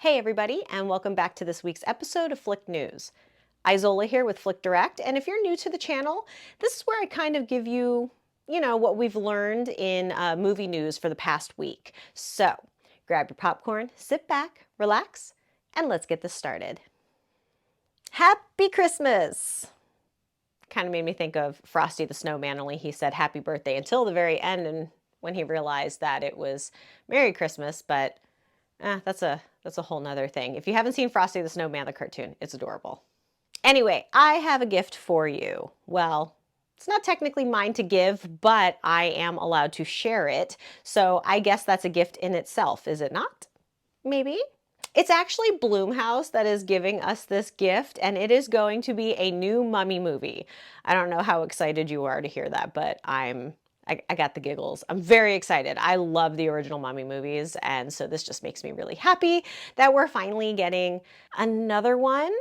Hey everybody, and welcome back to this week's episode of Flick News. Izola here with FlickDirect, and if you're new to the channel, this is where I kind of give you, what we've learned in movie news for the past week. So, grab your popcorn, sit back, relax, and let's get this started. Happy Christmas! Kind of made me think of Frosty the Snowman, only he said happy birthday until the very end, and when he realized that it was Merry Christmas, but that's a whole nother thing. If you haven't seen Frosty the Snowman, the cartoon, it's adorable. Anyway, I have a gift for you. Well, it's not technically mine to give, but I am allowed to share it. So I guess that's a gift in itself, is it not? Maybe? It's actually Blumhouse that is giving us this gift, and it is going to be a new Mummy movie. I don't know how excited you are to hear that, but I got the giggles. I'm very excited. I love the original Mummy movies, and so this just makes me really happy that we're finally getting another one.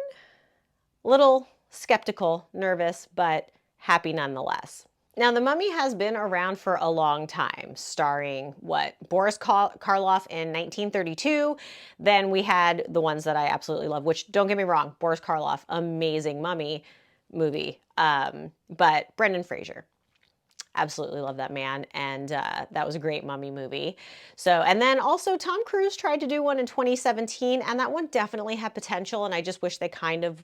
A little skeptical, nervous, but happy nonetheless. Now, The Mummy has been around for a long time, starring Boris Karloff in 1932. Then we had the ones that I absolutely love, which, don't get me wrong, Boris Karloff, amazing Mummy movie, but Brendan Fraser. Absolutely love that man, and that was a great Mummy movie. So, and then also Tom Cruise tried to do one in 2017, and that one definitely had potential, and I just wish they kind of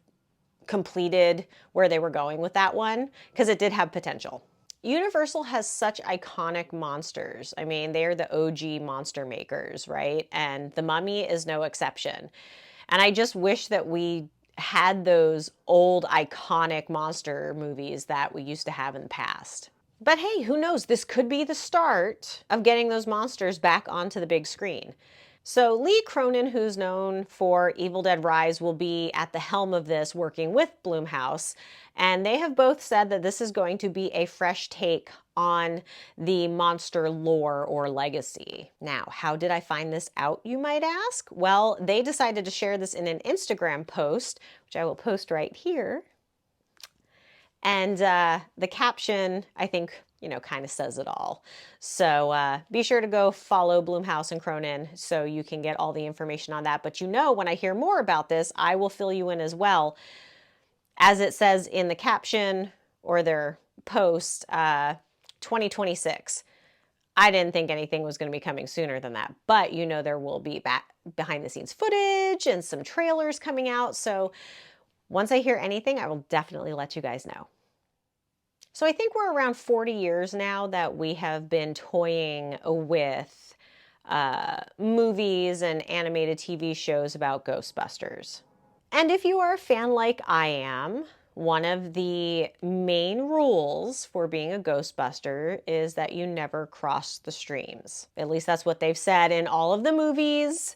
completed where they were going with that one, because it did have potential. Universal has such iconic monsters. I mean, they are the OG monster makers, right? And The Mummy is no exception. And I just wish that we had those old iconic monster movies that we used to have in the past. But hey, who knows? This could be the start of getting those monsters back onto the big screen. So Lee Cronin, who's known for Evil Dead Rise, will be at the helm of this, working with Blumhouse. And they have both said that this is going to be a fresh take on the monster lore or legacy. Now, how did I find this out, you might ask? Well, they decided to share this in an Instagram post, which I will post right here. And the caption, I think, kind of says it all. So be sure to go follow Blumhouse and Cronin so you can get all the information on that. But when I hear more about this, I will fill you in as well. As it says in the caption or their post, 2026. I didn't think anything was going to be coming sooner than that. But there will be behind the scenes footage and some trailers coming out. So once I hear anything, I will definitely let you guys know. So I think we're around 40 years now that we have been toying with movies and animated TV shows about Ghostbusters. And if you are a fan like I am, one of the main rules for being a Ghostbuster is that you never cross the streams. At least that's what they've said in all of the movies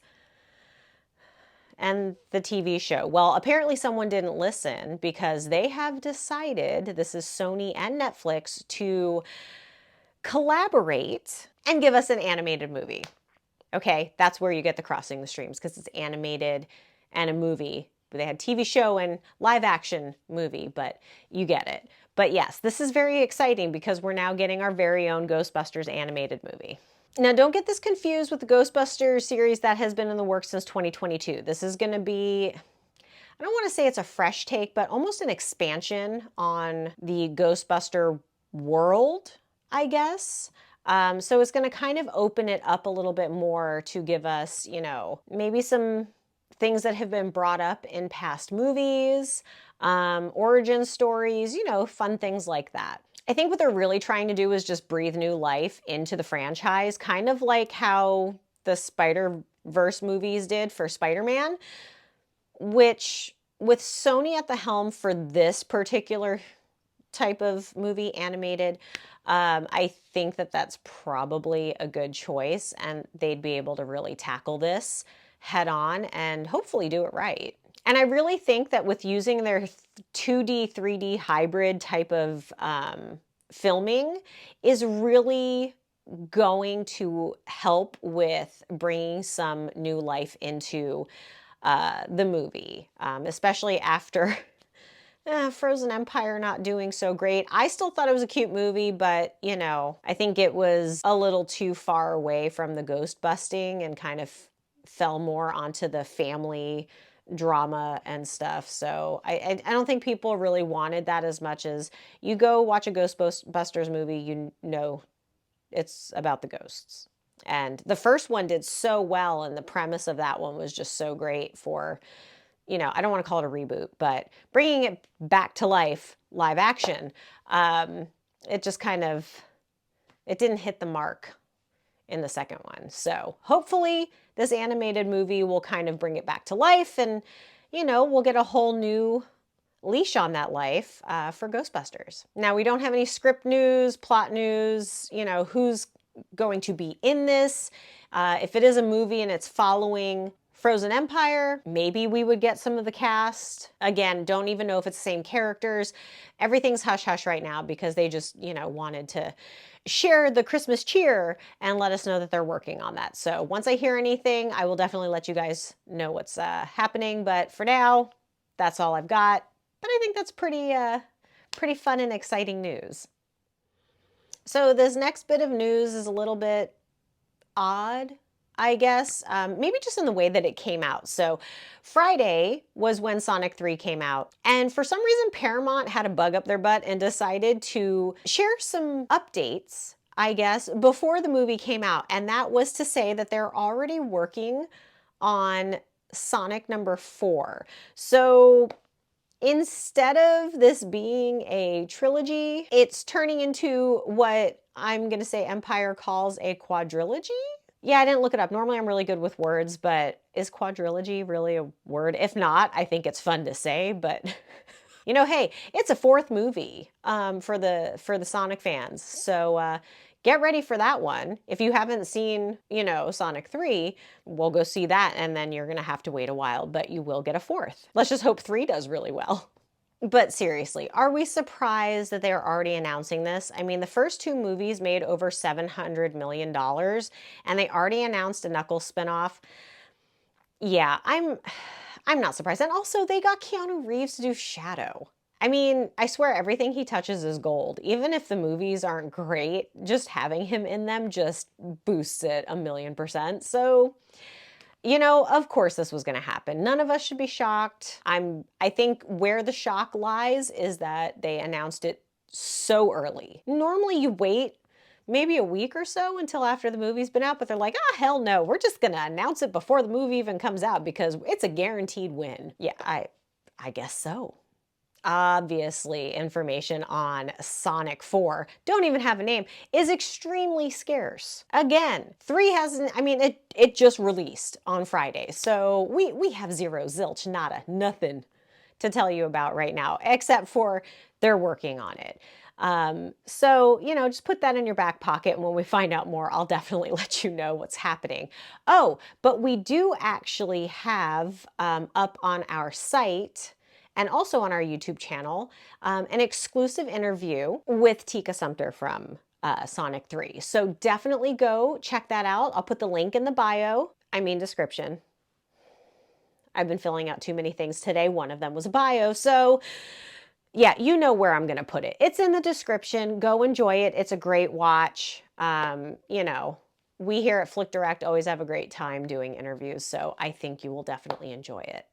and the TV show. Well, apparently someone didn't listen because they have decided, this is Sony and Netflix, to collaborate and give us an animated movie. Okay, that's where you get the crossing the streams, because it's animated and a movie. They had TV show and live action movie, but you get it. But yes, this is very exciting because we're now getting our very own Ghostbusters animated movie. Now, don't get this confused with the Ghostbusters series that has been in the works since 2022. This is going to be, I don't want to say it's a fresh take, but almost an expansion on the Ghostbuster world, I guess. So it's going to kind of open it up a little bit more to give us, maybe some things that have been brought up in past movies, origin stories, fun things like that. I think what they're really trying to do is just breathe new life into the franchise, kind of like how the Spider-Verse movies did for Spider-Man, which with Sony at the helm for this particular type of movie, animated, I think that that's probably a good choice, and they'd be able to really tackle this head on and hopefully do it right. And I really think that with using their 2D, 3D hybrid type of filming is really going to help with bringing some new life into the movie, especially after Frozen Empire not doing so great. I still thought it was a cute movie, but I think it was a little too far away from the ghost busting and kind of fell more onto the family drama and stuff. So I don't think people really wanted that as much as you go watch a Ghostbusters movie, you know it's about the ghosts. And the first one did so well, and the premise of that one was just so great for, you know, I don't want to call it a reboot, but bringing it back to life, live action. It just kind of, it didn't hit the mark in the second one. So hopefully this animated movie will kind of bring it back to life, and, you know, we'll get a whole new leash on that life for Ghostbusters. Now, we don't have any script news, plot news, you know, who's going to be in this. If it is a movie and it's following Frozen Empire, maybe we would get some of the cast. Again, don't even know if it's the same characters. Everything's hush-hush right now because they just, you know, wanted to share the Christmas cheer and let us know that they're working on that. So once I hear anything, I will definitely let you guys know what's happening. But for now, that's all I've got. But I think that's pretty fun and exciting news. So this next bit of news is a little bit odd, I guess, maybe just in the way that it came out. So Friday was when Sonic 3 came out, and for some reason Paramount had a bug up their butt and decided to share some updates, I guess, before the movie came out. And that was to say that they're already working on Sonic number 4. So instead of this being a trilogy, it's turning into what I'm going to say Empire calls a quadrilogy. Yeah, I didn't look it up. Normally I'm really good with words, but is quadrilogy really a word? If not, I think it's fun to say, but you know, hey, it's a 4th movie for the Sonic fans. So get ready for that one. If you haven't seen, you know, Sonic 3, we'll go see that, and then you're going to have to wait a while, but you will get a 4th. Let's just hope 3 does really well. But seriously, are we surprised that they're already announcing this? I mean, the first 2 movies made over $700 million, and they already announced a Knuckles spinoff. Yeah, I'm not surprised. And also, they got Keanu Reeves to do Shadow. I mean, I swear everything he touches is gold. Even if the movies aren't great, just having him in them just boosts it 1,000,000%. So, you know, of course this was going to happen. None of us should be shocked. I think where the shock lies is that they announced it so early. Normally you wait maybe a week or so until after the movie's been out, but they're like, ah, hell no, we're just going to announce it before the movie even comes out because it's a guaranteed win. Yeah, I guess so. Obviously, information on Sonic 4, don't even have a name, is extremely scarce. Again, 3 hasn't, I mean, it just released on Friday, so we have zero, zilch, nada, nothing to tell you about right now, except for they're working on it. So, you know, just put that in your back pocket, and when we find out more, I'll definitely let you know what's happening. Oh, but we do actually have up on our site and also on our YouTube channel, an exclusive interview with Tika Sumpter from Sonic 3. So definitely go check that out. I'll put the link in the bio, description. I've been filling out too many things today. One of them was a bio. So yeah, you know where I'm going to put it. It's in the description. Go enjoy it. It's a great watch. You know, we here at FlickDirect always have a great time doing interviews, so I think you will definitely enjoy it.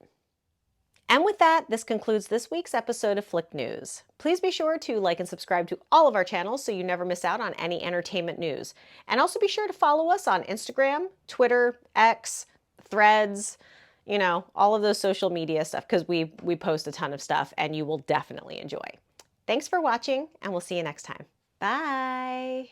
And with that, this concludes this week's episode of Flick News. Please be sure to like and subscribe to all of our channels so you never miss out on any entertainment news. And also be sure to follow us on Instagram, Twitter, X, Threads, you know, all of those social media stuff, because we post a ton of stuff and you will definitely enjoy. Thanks for watching, and we'll see you next time. Bye.